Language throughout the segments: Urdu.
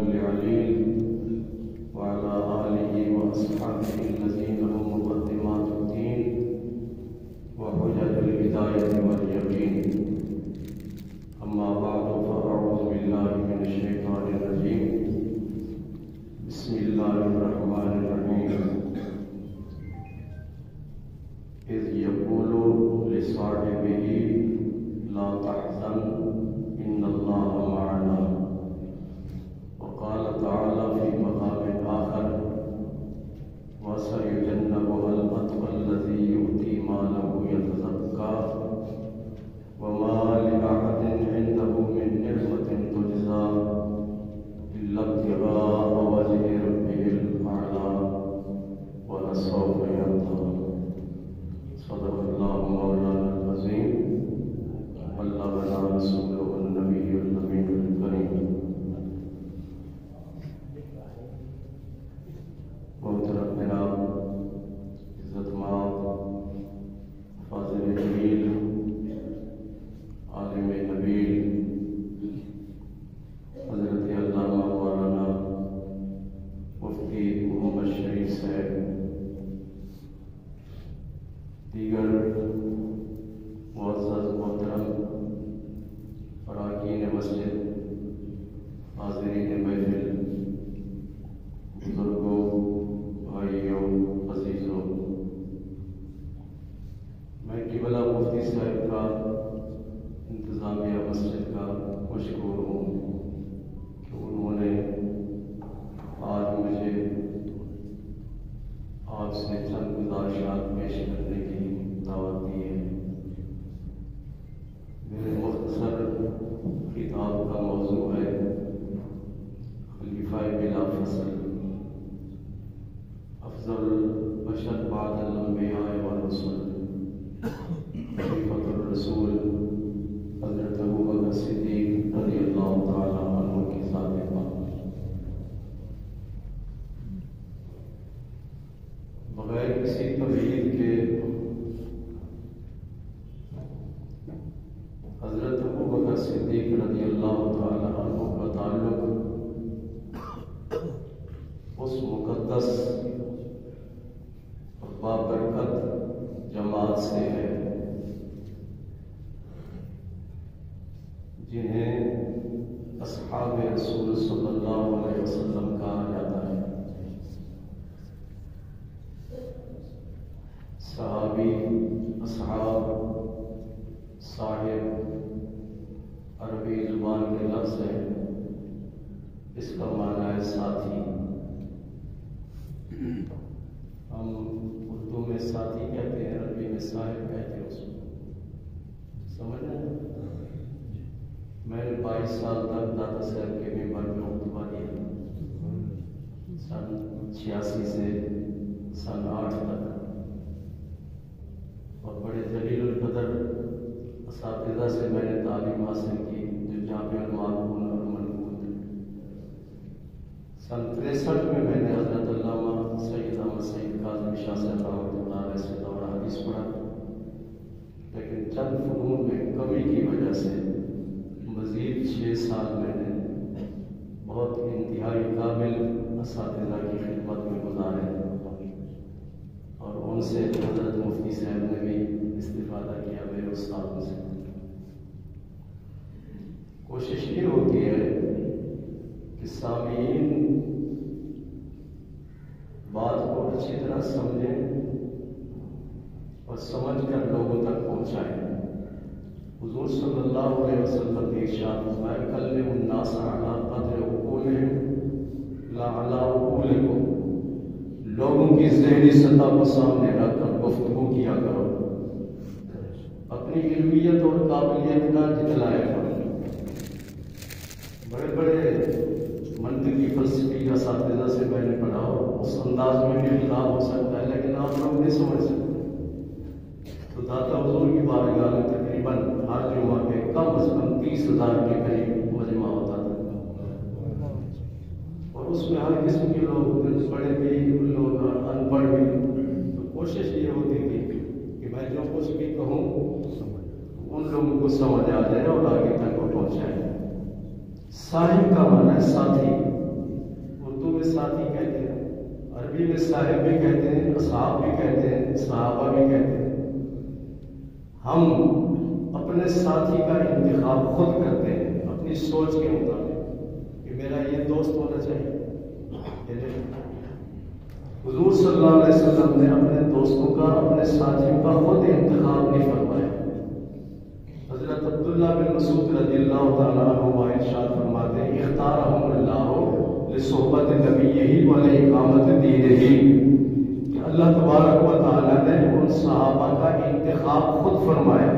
العليل وعلى آله وأصحابه الذين هم مقدمات الدين وحجج الهداية واليقين. أما بعد فأعوذ بالله من الشيطان الرجيم. بسم الله الرحمن الرحيم. إذ يقول لصاحبه لا تحزن إن الله معنا. وقال تعالى في مقام آخر وسيجنبها الأتقى الذي يؤتي ماله يتزكى وما لأحد عنده من نعمة تجزى إلا ابتغاء وجه ربه الأعلى ولسوف يرضى. صدق الله مولانا العظيم وبلغنا رسوله النبي الأمين الكريم. محترم جناب، عزت مآب، فاضل جلیل، عالم نبیل، حضرت علامہ مولانا مفتی محمد شریف صاحب، دیگر معزز محترم اراکین مسجد، حاضرین محفل، بزرگوں، بھائیوں، عزیزوں، میں قبلہ مفتی صاحب کا، انتظامیہ مسجد کا مشکور ہوں کہ انہوں نے آج مجھے آپ سے چند گزارشات پیش کرنے کی دعوت دی ہے. میرے مختصر خطاب کا موضوع ہے خلیفہ بلا فصل، افضل البشر بعد الانبیاء والرسل، خلیفۃ الرسول حضرت ابوبکر صدیق رضی اللہ تعالی عنہ کی ذات پاک. بغیر کسی تمہید کے حضرت ابوبکر صدیق رضی اللہ تعالی عنہ کا تعلق اس مقدس اور بابرکت جماعت سے ہے جنہیں اصحاب رسول صلی اللہ علیہ وسلم کہا جاتا ہے. صحابی، اصحاب، صاحب عربی زبان کے لفظ ہے. اس کا معنی ہے ساتھی. ہم اردو میں ساتھی کہتے ہیں، عربی میں صاحب کہتے ہیں. اس کو سمجھ رہے ہیں؟ میں نے 22 سال تک دادا صاحب کے ممبر میں خطبہ دیا، سن 86 سے سن 8 تک، اور بڑے جلیل القدر اساتذہ سے میں نے تعلیم حاصل کی جو جامع المعقول اور منقول. سن 63 میں نے حضرت علامہ سید احمد سعید کاظمی شاہ صاحب رحمۃ اللہ علیہ سے دورہ حدیث پڑھا، لیکن چند فنون میں کمی کی وجہ سے مزید 6 سال میں نے بہت انتہائی قابل اساتذہ کی خدمت میں گزارے، اور ان سے حضرت مفتی صاحب نے بھی استفادہ کیا میرے استادوں سے. کوشش یہ ہوتی ہے کہ سامعین بات کو اچھی طرح سمجھیں اور سمجھ کر لوگوں تک پہنچائیں. حضور صلی اللہ علیہ وسلم نے ارشاد فرمایا کلموا الناس علی قدر عقولہم لا علی عقولکم. لوگوں کی ذہنی سطح کو سامنے رکھ کر گفتگو کیا کرو، اپنی علمیت اور قابلیت کا جتلایا کرو. بڑے بڑے منطقی فلسفی اساتذہ سے میں نے پڑھا، اس انداز میں بھی خطاب ہو سکتا ہے لیکن آپ لوگ نہیں سمجھ سکتے. تو داتا حضور کی بارگاہ میں تقریباً ہر جمعہ کے کم از کم 30,000 کے قریب مجمع ہوتا تھا، اور اس میں ہر قسم کے لوگ، پڑھے بھی لوگ، ان پڑھ بھی. تو کوشش یہ ہوتی تھی کہ میں جو کچھ بھی کہوں ان لوگوں کو سمجھ آ جائے اور آگے تک وہ پہنچائے. صاحب کا معنی ہے ساتھی. نبی میں صاحب بھی کہتے ہیں، اصحاب بھی کہتے ہیں، صحابہ بھی کہتے ہیں۔ ہم اپنے ساتھی کا انتخاب خود کرتے ہیں اپنی سوچ کے مطابق کہ میرا یہ دوست ہونا چاہیے۔ حضور صلی اللہ علیہ وسلم نے اپنے دوستوں کا، اپنے ساتھیوں کا خود انتخاب نہیں فرمایا۔ حضرت عبداللہ بن مسعود رضی اللہ تعالیٰ عنہ ارشاد فرماتے ہیں اختارہم اللہ لصحبت نبیہ ولإقامت دینہ، کہ اللہ تبارک و تعالیٰ نے ان صحابہ کا انتخاب خود فرمایا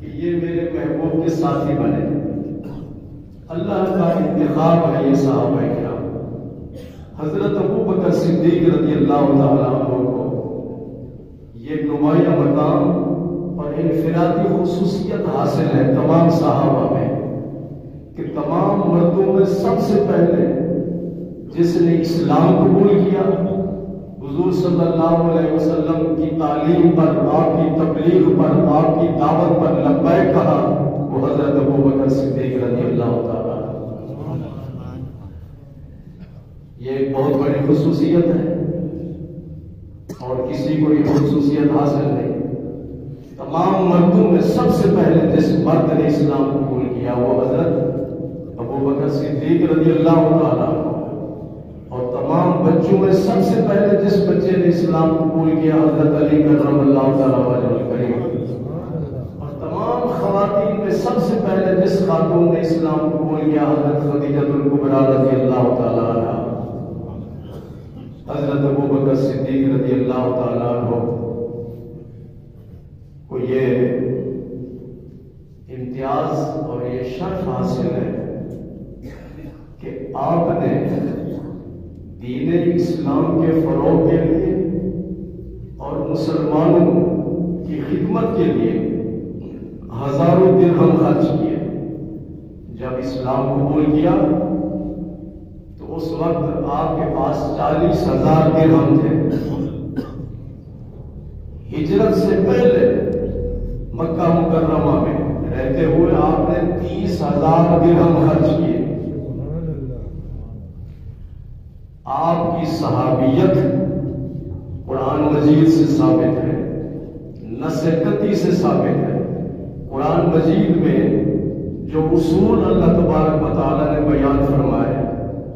کہ یہ میرے محبوب کے ساتھی بنے۔ اللہ کا انتخاب ہے یہ صحابہ کرام۔ حضرت ابو بکر صدیق رضی اللہ تعالیٰ عنہ کو یہ نمایاں مقام اور انفرادی خصوصیت حاصل ہے تمام صحابہ میں کہ تمام مردوں میں سب سے پہلے جس نے اسلام قبول کیا، حضور صلی اللہ علیہ وسلم کی تعلیم پر، آپ کی تبلیغ پر، آپ کی دعوت پر لبیک کہا، وہ حضرت ابو بکر صدیق رضی اللہ تعالیٰ۔ یہ ایک بہت بڑی خصوصیت ہے اور کسی کو یہ خصوصیت حاصل نہیں۔ تمام مردوں میں سب سے پہلے جس مرد نے اسلام قبول کیا وہ حضرت ابو بکر صدیق رضی اللہ تعالیٰ، اور تمام بچوں میں سب سے پہلے جس بچے نے اسلام قبول کیا حضرت علی کرم اللہ تعالیٰ وجہ الکریم، اور تمام خواتین میں سب سے پہلے جس خاتون نے اسلام قبول کیا حضرت خدیجہ الکبریٰ رضی اللہ تعالیٰ عنہ۔ حضرت ابو بکر صدیق رضی اللہ تعالیٰ عنہ کو یہ امتیاز اور یہ شرف حاصل ہے کہ آپ نے دین اسلام کے فروغ کے لیے اور مسلمانوں کی خدمت کے لیے ہزاروں درہم خرچ کیے۔ جب اسلام قبول کیا تو اس وقت آپ کے پاس 40,000 درہم تھے۔ ہجرت سے پہلے مکہ مکرمہ میں رہتے ہوئے آپ نے 30,000 درہم خرچ کیے۔ آپ کی صحابیت قرآن مجید سے ثابت ہے، نص قطعی سے ثابت ہے۔ قرآن مجید میں جو اصول اللہ تبارک و تعالیٰ نے بیان فرمائے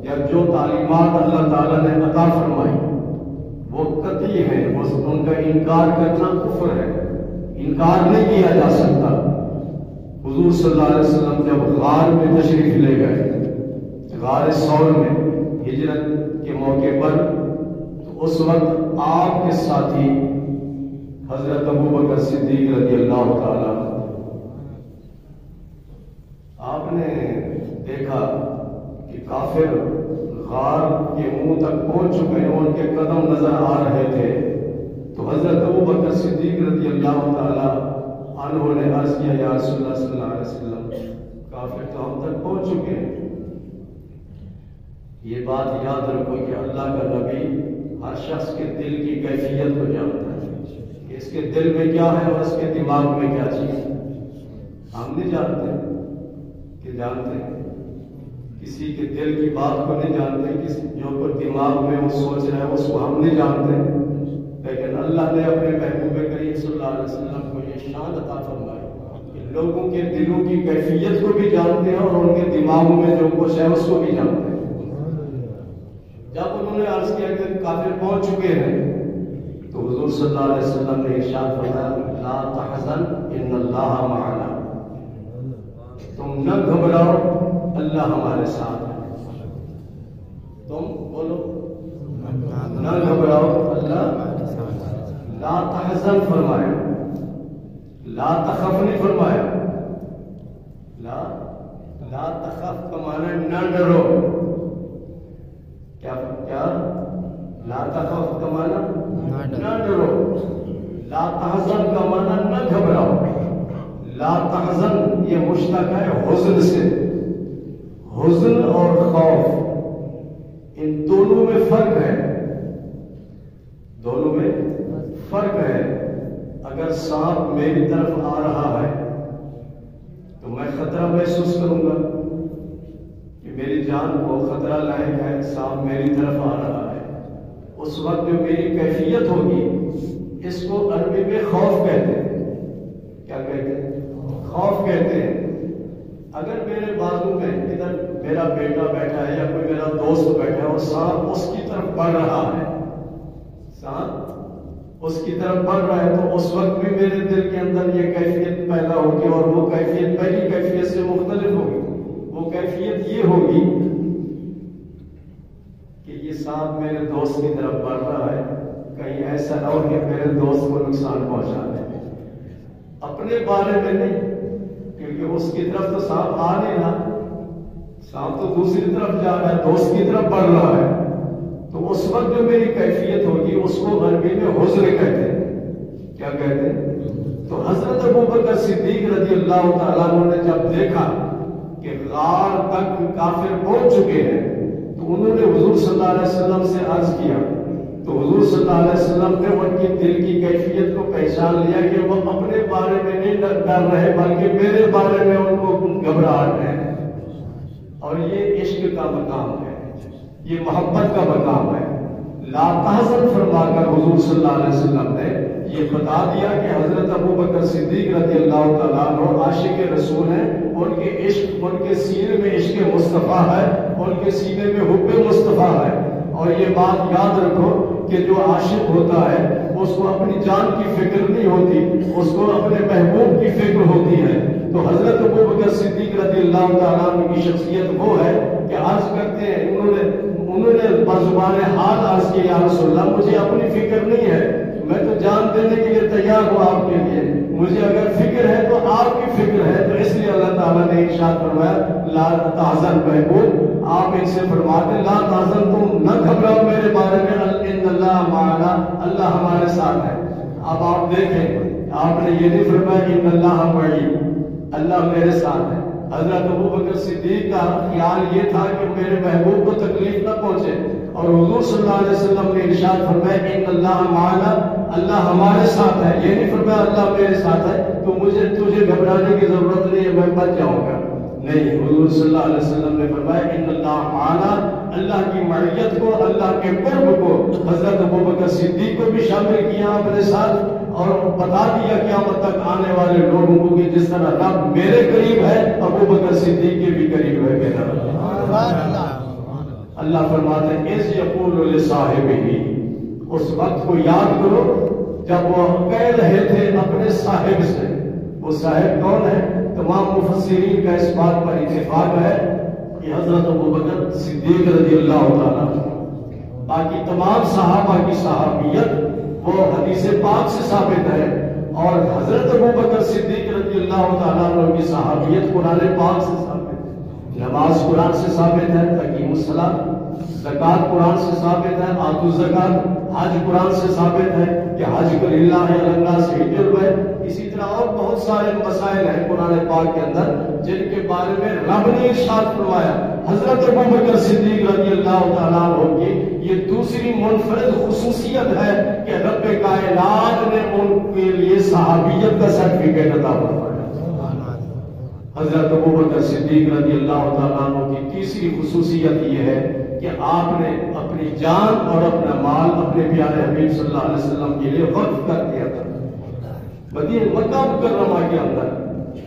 یا جو تعلیمات اللہ تعالیٰ نے عطا فرمائی وہ قطعی ہے، ان کا انکار کرنا کفر ہے، انکار نہیں کیا جا سکتا۔ حضور صلی اللہ علیہ وسلم جب غار میں تشریف لے گئے، غار ثور میں ہجرت کے موقع پر، تو اس وقت آپ کے ساتھی حضرت ابو بکر صدیق رضی اللہ تعالیٰ، آپ نے دیکھا کہ کافر غار کے منہ تک پہنچ چکے ہیں، ان کے قدم نظر آ رہے تھے، تو حضرت ابو بکر صدیق رضی اللہ تعالیٰ عنہ نے عرض کیا یا رسول اللہ صلی اللہ علیہ وسلم، کافر تو ہم تک پہنچ چکے ہیں۔ یہ بات یاد رکھو کہ اللہ کا نبی ہر شخص کے دل کی کیفیت کو جانتا ہے کہ اس کے دل میں کیا ہے اور اس کے دماغ میں کیا چیز۔ ہم نہیں جانتے کہ جانتے ہیں، کسی کے دل کی بات کو نہیں جانتے، کسی جو کوئی دماغ میں وہ سوچ رہا ہے اس کو ہم نہیں جانتے، لیکن اللہ نے اپنے محبوب کریم صلی اللہ علیہ وسلم کو یہ شان عطا فرمائی کہ لوگوں کے دلوں کی کیفیت کو بھی جانتے ہیں اور ان کے دماغوں میں جو کچھ ہے اس کو بھی جانتے ہیں۔ جب انہوں نے عرض کیا کہ کافر پہنچ چکے ہیں تو حضور صلی اللہ علیہ وسلم نے ارشاد فرمایا لا تحزن ان اللہ معنا، تم نہ گھبراؤ اللہ ہمارے ساتھ ہے۔ تم بولو نہ گھبراؤ اللہ، لا تحزن فرمایا، لا تخف نہیں فرمایا، لا تخف کا معنی نہ ڈرو، کیا لا تخف کا معنی نہ ڈرو، لا تحزن کا معنی نہ گھبراؤ۔ لا تحزن یہ مشتق ہے حزن سے، حزن اور خوف ان دونوں میں فرق ہے، دونوں میں فرق ہے۔ اگر سانپ میری طرف آ رہا ہے تو میں خطرہ محسوس کروں گا کہ میری جان کو خطرہ لاحق ہے، سانپ میری طرف آ رہا ہے، اس وقت جو میری کیفیت ہوگی اس کو عربی میں خوف کہتے ہیں. کیا کہتے ہیں؟ خوف کہتے ہیں. اگر میرے بازو میں ادھر میرا بیٹا بیٹھا ہے یا کوئی میرا دوست بیٹھا ہے اور سانپ اس کی طرف بڑھ رہا ہے، سانپ اس کی طرف بڑھ رہا ہے، تو اس وقت بھی میرے دل کے اندر یہ کیفیت پیدا ہوگی، اور وہ کیفیت پہلی کیفیت سے مختلف ہوگی. وہ کیفیت یہ ہوگی کہ یہ سانپ میرے دوست کی طرف بڑھ رہا ہے، کہیں ایسا نہ ہو کہ میرے دوست کو نقصان پہنچا دے. اپنے بارے میں نہیں، کیونکہ اس کی طرف تو سانپ آ نہیں رہا، سانپ تو دوسری طرف جا رہا ہے، دوست کی طرف بڑھ رہا ہے. تو اس وقت جو میری کیفیت ہوگی اس کو عربی میں حزن کہتے ہیں. کیا کہتے ہیں؟ تو حضرت ابوبکر صدیق رضی اللہ تعالیٰ عنہ نے جب دیکھا کہ غار تک کافر پہنچ چکے ہیں تو انہوں نے حضور صلی اللہ علیہ وسلم سے عرض کیا. تو حضور صلی اللہ علیہ وسلم نے ان کی دل کی کیفیت کو پہچان لیا کہ وہ اپنے بارے میں نہیں ڈر رہے بلکہ میرے بارے میں ان کو گھبراہٹ ہے. اور یہ عشق کا مقام ہے، یہ محبت کا مقام ہے. لا تحزن فرما کر حضور صلی اللہ علیہ وسلم نے یہ بتا دیا کہ حضرت ابوبکر صدیق رضی اللہ تعالیٰ عنہ عاشق رسول ہیں. ان کے عشق، ان کے سینے میں عشق مصطفیٰ ہے، ان کے سینے میں حب مصطفیٰ ہے. اور یہ بات یاد رکھو کہ جو عاشق ہوتا ہے اس کو اپنی جان کی فکر نہیں ہوتی، اس کو اپنے محبوب کی فکر ہوتی ہے. تو حضرت ابوبکر صدیق رضی اللہ تعالیٰ عنہ کی شخصیت وہ ہے کہ عرض کرتے ہیں، انہوں نے بزبان حال عرض کیا، یا رسول اللہ مجھے اپنی فکر نہیں ہے، میں تو جان دینے کے لیے تیار ہوں آپ کے لیے، مجھے اگر فکر ہے تو آپ کی فکر ہے. تو اس لیے اللہ تعالیٰ نے ارشاد فرمایا لا تحزن محبوب، آپ ان سے فرماتے لا تحزن، تم نہ گھبراؤ میرے بارے میں، ان اللہ معنا، اللہ ہمارے ساتھ ہے. اب آپ دیکھیں، آپ نے یہ نہیں فرمایا ان اللہ معی، اللہ میرے ساتھ ہے. حضرت ابوبکر صدیق کا خیال یہ تھا کہ میرے محبوب کو تکلیف نہ پہنچے، اور حضور صلی اللہ علیہ وسلم نے ارشاد فرمایا ان اللہ معنا، اللہ ہمارے ساتھ ہے. یہ نہیں فرمایا اللہ میرے ساتھ ہے تو تجھے گھبرانے کی ضرورت نہیں ہے، میں بچ جاؤں گا. نہیں، حضور صلی اللہ علیہ وسلم نے فرمایا ان اللہ معنا، اللہ کی معیت کو، اللہ کے قرب کو حضرت ابوبکر صدیق کو بھی شامل کیا اپنے ساتھ، اور بتا دیا قیامت تک آنے والے لوگوں کو کہ جس طرح رب میرے قریب ہے ابوبکر صدیق کے بھی قریب ہے میرا رب. اللہ فرماتے ہیں اذ یقول لصاحبہ، اس وقت کو یاد کرو جب وہ کہہ رہے تھے اپنے صاحب سے. وہ صاحب کون ہے؟ تمام مفسرین کا اس بات پر اتفاق ہے کہ حضرت ابوبکر صدیق رضی اللہ تعالیٰ. باقی تمام صحابہ کی صحابیت وہ حدیث پاک سے ثابت ہے، اور حضرت ابوبکر صدیق رضی اللہ تعالیٰ عنہ کی صحابیت قرآن پاک سے ثابت ہے. نماز قرآن سے ثابت ہے، تقیم الصلاۃ، زکوٰۃ قرآن سے ثابت ہے، آتوا الزکوٰۃ، حج قرآن سے ثابت ہے کہ حج للہ علی الناس حج البیت. اسی طرح اور بہت سارے مسائل ہیں قرآن پاک کے اندر جن کے بارے میں رب نے ارشاد فرمایا. حضرت ابوبکر صدیق رضی اللہ تعالیٰ عنہ کی یہ دوسری منفرد خصوصیت ہے کہ رب کائنات نے ان کے لیے صحابیت کا سرٹیفکیٹ عطا فرمایا. حضرت ابوبکر صدیق رضی اللہ تعالیٰ عنہ کی تیسری خصوصیت یہ ہے کہ آپ نے اپنی جان اور اپنا مال اپنے پیارے حبیب صلی اللہ علیہ وسلم کے لیے وقف کر دیا تھا. مدینہ مکہ مکرمہ کے اندر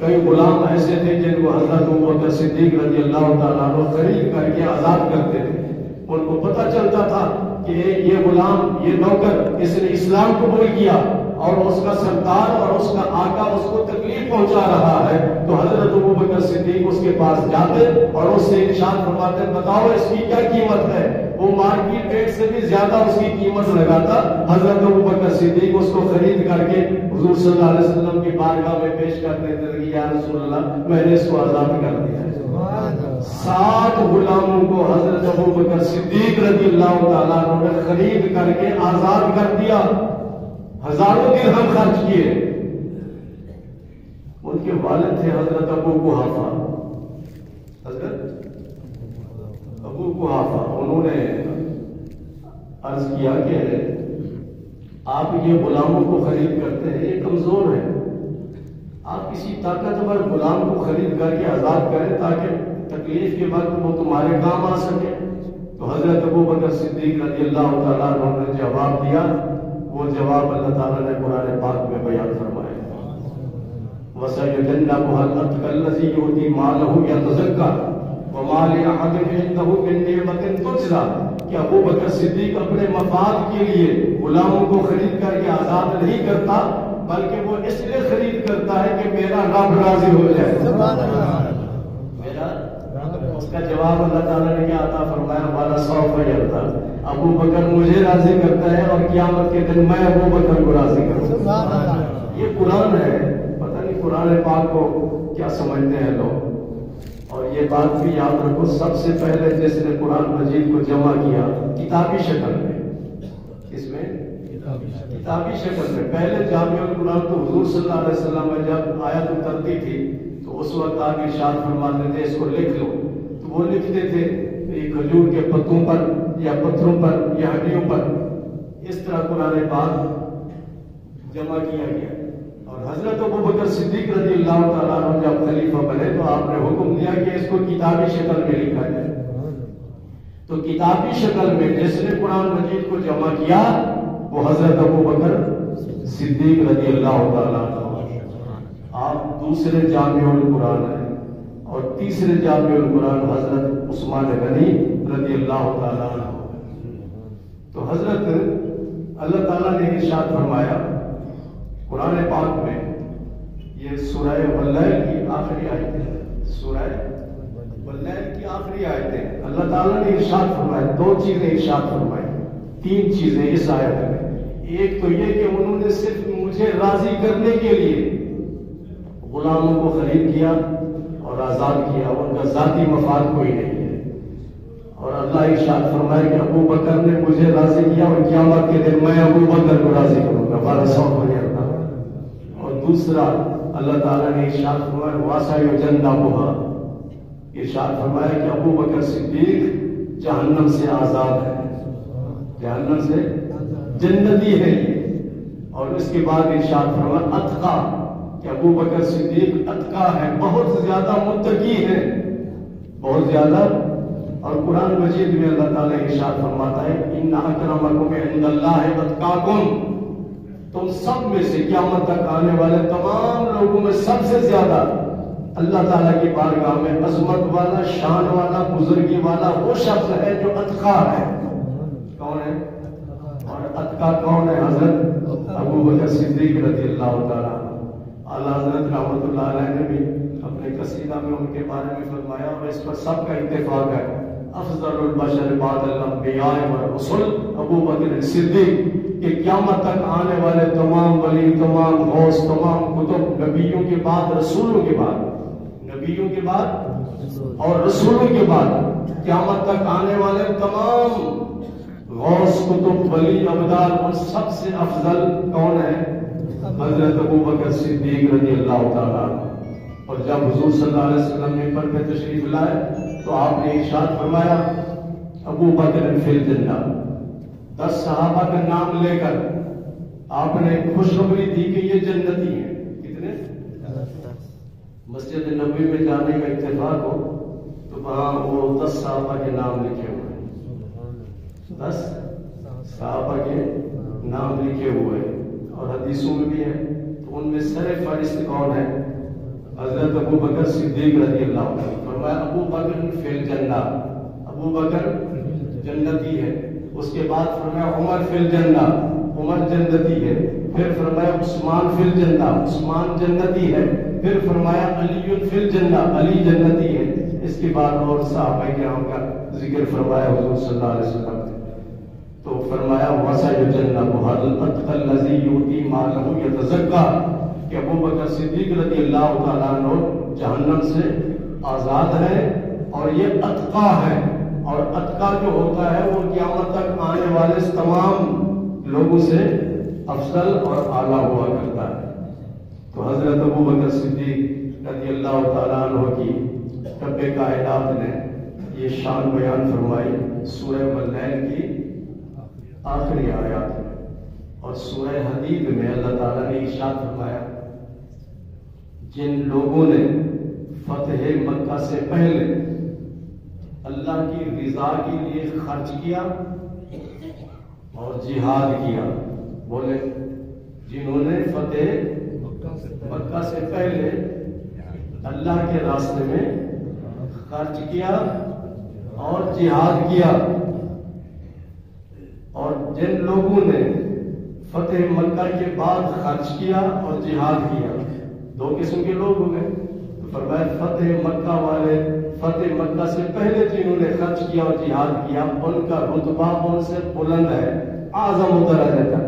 کئی غلام ایسے تھے جن کو حضرت ابوبکر صدیق رضی اللہ تعالیٰ عنہ خرید کر کے آزاد کرتے تھے. ان کو پتہ چلتا تھا کہ یہ غلام، یہ نوکر، اس نے اسلام قبول کیا اور اس کا سردار اور اس کا آقا اس کو تکلیف پہنچا رہا ہے، تو حضرت ابوبکر صدیق اس کے پاس جاتے اور اس سے ارشاد فرماتے بتاؤ اس کی کیا قیمت ہے. وہ مارکیٹ ریٹ سے بھی زیادہ اس کی قیمت لگاتا. حضرت ابوبکر صدیق اس کو خرید کر کے حضور صلی اللہ علیہ وسلم کی بارگاہ میں پیش کر دیتے تھے کہ یا رسول اللہ میں نے اس کو آزاد کر دیا. 7 غلاموں کو حضرت ابوبکر صدیق رضی اللہ تعالیٰ عنہ نے خرید کر کے آزاد کر دیا. ہزاروں درہم خرچ کیے. ان کے والد تھے حضرت ابو قحافہ. حضرت ابو قحافہ، انہوں نے عرض کیا کہ آپ یہ غلاموں کو خرید کرتے ہیں، یہ کمزور ہیں، آپ کسی طاقتور غلام کو خرید کر کے آزاد کریں تاکہ تکلیف کے وقت وہ تمہارے کام آ سکے. تو حضرت ابو بکر صدیق رضی اللہ تعالیٰ عنہ نے جواب دیا، وہ جواب اللہ تعالیٰ نے قرآن پاک میں بیان فرمایا، وَسَيُجَنَّبُهَا الْأَتْقَى الَّذِي يُؤْتِي مَالَهُ يَتَزَكَّىٰ وَمَا لِأَحَدٍ عِندَهُ مِن نِّعْمَةٍ تُجْزَىٰ، کہ ابو بکر صدیق اپنے مفاد کے لیے غلاموں کو خرید کر کے آزاد نہیں کرتا، بلکہ وہ اس لیے خرید کرتا ہے کہ میرا رب راضی ہو جائے۔ سبحان اللہ۔ میرا اس کا جواب اللہ تعالیٰ نے کیا عطا فرمایا، وَلَسَوْفَ يَرْضَىٰ، ابو بکر مجھے راضی کرتا ہے اور قیامت کے دن میں ابو بکر کو راضی کروں گا۔ یہ قرآن ہے، پتہ نہیں قرآن پاک کو کیا سمجھتے ہیں لوگ۔ اور یہ بات بھی یاد رکھو، سب سے پہلے جس نے قرآن مجید کو جمع کیا کتابی شکل میں، اس میں کتابی شکل میں، پہلے جامع القرآن تو حضور صلی اللہ علیہ وسلم میں جب آیت اترتی تھی تو اس وقت آپ ارشاد فرماتے تھے اس کو لکھ لو، تو وہ لکھتے تھے کھجور کے پتوں پر یا پتھروں پر یا ہڈیوں پر، اس طرح قرآن پاک جمع کیا گیا۔ اور حضرت ابو بکر صدیق رضی اللہ تعالیٰ عنہ جب خلیفہ بنے تو آپ نے حکم دیا کہ اس کو کتابی شکل میں لکھا جائے۔ تو کتابی شکل میں جس نے قرآن مجید کو جمع کیا وہ حضرت ابو بکر صدیق رضی اللہ تعالیٰ عنہ۔ آپ دوسرے جامع القرآن ہیں، اور تیسرے جامع القرآن حضرت عثمان غنی رضی اللہ تعالیٰ عنہ۔ تو حضرت اللہ تعالیٰ نے ارشاد فرمایا قرآن پاک میں، یہ سورہ واللیل کی آخری آیتیں، سورہ واللیل کی آخری آیتیں، اللہ تعالیٰ نے ارشاد فرمایا، دو چیزیں ارشاد فرمائی، تین چیزیں اس آیت میں۔ ایک تو یہ کہ انہوں نے صرف مجھے راضی کرنے کے لیے غلاموں کو خرید کیا اور آزاد کیا، ان کا ذاتی مفاد کوئی نہیں ہے۔ اور اللہ ارشاد فرمائے کہ ابو بکر نے مجھے راضی کیا اور قیامت کے دن میں ابو بکر کو راضی کروں گا، 1200 ہو جاتا۔ اور دوسرا اللہ تعالیٰ نے ارشاد فرمایا وَسَيُجَنَّبُهَا، ارشاد فرمایا کہ ابو بکر صدیق جہنم سے آزاد ہے، جہنم سے جنتی ہے یہ۔ اور اس کے بعد ارشاد فرمایا اتقا، کہ ابو بکر صدیق اتقا ہے، بہت زیادہ متقی ہے، بہت زیادہ۔ اور قرآن مجید میں اللہ تعالیٰ ارشاد فرماتا ہے ان اکرمکم عند اللہ اتقاکم، تم سب میں سے قیامت تک آنے والے تمام لوگوں میں سب سے زیادہ اللہ تعالیٰ کی بارگاہ میں عظمت والا، شان والا، بزرگی والا وہ شخص ہے جو اتقا ہے۔ کون ہے؟ اور اتقا کون ہے؟ حضرت ابو بکر صدیق رضی اللہ تعالیٰ۔ اعلیٰ حضرت رحمۃ اللہ علیہ نے بھی اپنے قصیدہ میں ان کے بارے میں فرمایا، اور اس پر سب کا اتفاق ہے، افضل البشر بعد الانبیاء والرسل ابو بکر صدیق، کہ قیامت تک آنے والے تمام ولی، تمام غوث، تمام کتب، نبیوں کے بعد، رسولوں کے بعد، نبیوں کے بعد اور رسولوں کے بعد قیامت تک آنے والے تمام غوث، کتب، ولی، ابدال، ان سب سے افضل کون ہے؟ حضرت ابو بکر صدیق رضی اللہ تعالیٰ۔ اور جب حضور صلی اللہ علیہ وسلم منبر پہ تشریف لائے تو آپ نے ارشاد فرمایا ابو بکر فی الجنہ، 10 صحابہ کا نام لے کر آپ نے خوشخبری دی کہ یہ جنتی ہیں۔ کتنے؟ مسجد نبوی میں جانے کا اتفاق ہو تو وہاں وہ 10 صحابہ کے نام لکھے ہوئے ہیں، 10 صحابہ کے نام لکھے ہوئے ہیں، اور حدیثوں میں بھی ہے۔ تو ان میں سر فہرست کون ہے؟ حضرت ابو بکر صدیق رضی اللہ عنہ۔ فرمایا ابو بکر فی الجنہ، ابو بکر جنتی ہے۔ اس کے بعد فرمایا عمر فی الجنہ، عمر جنتی ہے۔ پھر فرمایا عثمان فی الجنہ، عثمان جنتی ہے۔ پھر فرمایا علی فی الجنہ، علی جنتی ہے۔ اس کے بعد اور صحابہ کرام کا ذکر فرمایا حضور صلی اللہ علیہ وسلم نے۔ تو فرمایا وَسَيُجَنَّبُهَا الْأَتْقَى الَّذِي يُؤْتِي مَالَهُ يَتَزَكَّىٰ، کہ ابو بکر صدیق رضی اللہ تعالیٰ عنہ جہنم سے آزاد ہے اور یہ اتقا ہے، اور اتقا جو ہوتا ہے وہ قیامت تک آنے والے تمام لوگوں سے افضل اور اعلیٰ ہوا کرتا ہے۔ تو حضرت ابو بکر صدیق رضی اللہ تعالیٰ عنہ کی رب کائنات نے یہ شان بیان فرمائی سورہ واللیل کی آخری آیات میں۔ اور سورہ حدید میں اللہ تعالیٰ نے ارشاد فرمایا جن لوگوں نے فتح مکہ سے پہلے اللہ کی رضا کے لیے خرچ کیا اور جہاد کیا. بولے جنہوں نے فتح مکہ سے پہلے اللہ کے راستے میں خرچ کیا اور جہاد کیا، اور جن لوگوں نے فتح مکہ کے بعد خرچ کیا اور جہاد کیا، دو قسم کے لوگ ہو گئے. فرمایا فتح مکہ والے، فتح مکہ سے پہلے جنہوں نے خرچ کیا اور جہاد کیا، ان کا رتبہ ان سے بلند ہے، اعظم درجہ کا،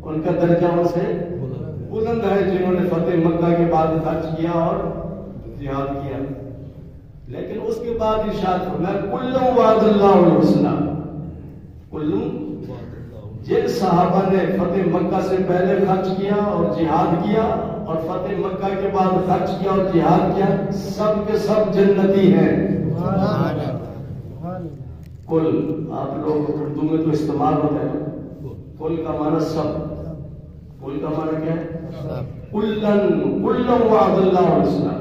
ان کا درجہ ان سے بلند ہے جنہوں نے فتح مکہ کے بعد خرچ کیا اور جہاد کیا. لیکن اس کے بعد ارشاد فرمایا کلٌ وعد اللہ الحسنی، کلٌ جن صحابہ نے فتح مکہ سے پہلے خرچ کیا اور جہاد کیا اور فتح مکہ کے بعد خرچ کیا اور جہاد کیا، سب کے سب جنتی ہیں. کل آپ لوگ اردو میں تو استعمال ہوتا ہے، کل کا معنی سب، کل کا معنی کیا ہے؟ کلٌ وعد اللہ الحسنی،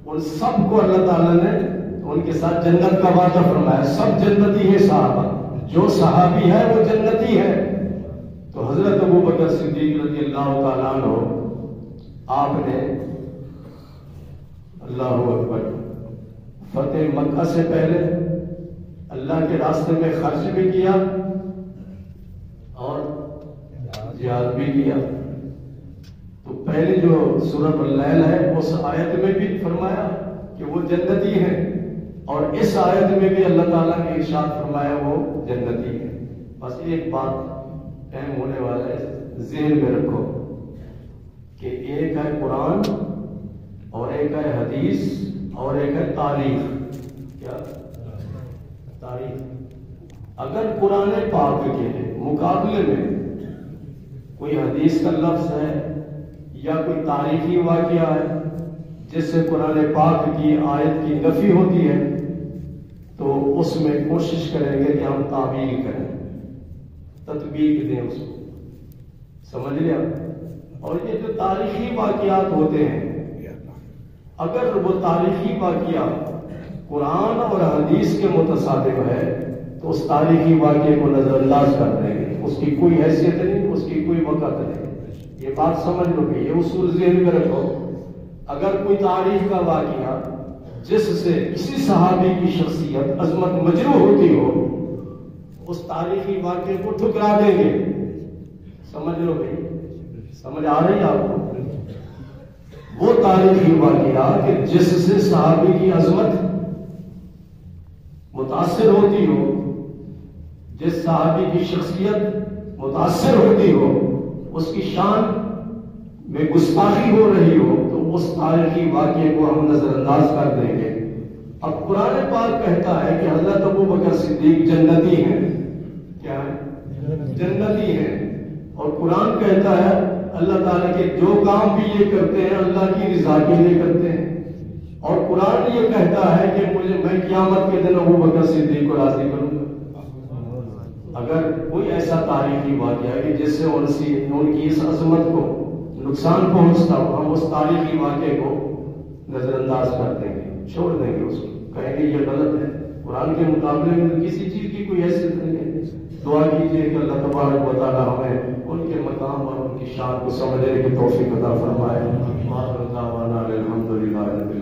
ان سب کو اللہ تعالیٰ نے ان کے ساتھ جنت کا وعدہ فرمایا. سب جنتی ہیں صحابہ، جو صحابی ہے وہ جنتی ہے. تو حضرت ابو بکر صدیق رضی اللہ تعالیٰ عنہ، آپ نے اللہ اکبر فتح مکہ سے پہلے اللہ کے راستے میں خرچ بھی کیا اور جہاد بھی کیا. تو پہلے جو سورۃ اللیل ہے اس آیت میں بھی فرمایا کہ وہ جنتی ہیں، اور اس آیت میں بھی اللہ تعالیٰ نے ارشاد فرمایا وہ جنتی ہے. بس ایک بات اہم ہونے والا ہے، ذہن میں رکھو کہ ایک ہے قرآن اور ایک ہے حدیث اور ایک ہے تاریخ. کیا تاریخ؟ اگر قرآن پاک کے مقابلے میں کوئی حدیث کا لفظ ہے یا کوئی تاریخی واقعہ ہے جس سے قرآن پاک کی آیت کی نفی ہوتی ہے، تو اس میں کوشش کریں گے کہ ہم تعبیر کریں، تطبیق دیں اس کو. سمجھ لیا؟ اور یہ جو تاریخی واقعات ہوتے ہیں، اگر وہ تاریخی واقعہ قرآن اور حدیث کے متصادم ہے تو اس تاریخی واقعے کو نظر انداز کر دیں گے، اس کی کوئی حیثیت نہیں، اس کی کوئی وقت نہیں. یہ بات سمجھ لو گے، یہ اصول ذہن میں رکھو. اگر کوئی تاریخ کا واقعہ جس سے کسی صحابی کی شخصیت عظمت مجروح ہوتی ہو، اس تاریخی واقعے کو ٹھکرا دیں گے. سمجھ لو گے؟ سمجھ آ رہی ہے آپ کو؟ وہ تاریخی واقعہ کہ جس سے صحابی کی عظمت متاثر ہوتی ہو، جس صحابی کی شخصیت متاثر ہوتی ہو، اس کی شان میں گستاخی ہو رہی ہو، تو اس تاریخی واقعے کو ہم نظر انداز کر دیں گے. اب قرآن پاک کہتا ہے کہ حضرت ابو بکر صدیق جنتی ہیں. کیا ہے؟ جنتی ہیں. اور قرآن کہتا ہے اللہ تعالیٰ کے جو کام بھی یہ کرتے ہیں اللہ کی رضا کے لیے کرتے ہیں. اور قرآن یہ کہتا ہے کہ میں قیامت کے دن ابو بکر صدیق کو راضی کروں گا. اگر کوئی ایسا تاریخی واقعہ ہے کہ جس سے ان کی اس عظمت کو نقصان پہنچتا ہو، ہم اس تاریخی واقعے کو نظر انداز کر دیں گے، چھوڑ دیں گے، اس کو کہیں گے یہ غلط ہے. قرآن کے مقابلے میں کسی چیز کی کوئی حیثیت نہیں ہے. دعا کیجیے کہ اللہ تبارک و تعالیٰ ہمیں ان کے مقام اور ان کی شان کو سمجھنے کی توفیق عطا فرمائے. الحمدللہ رب العالمین.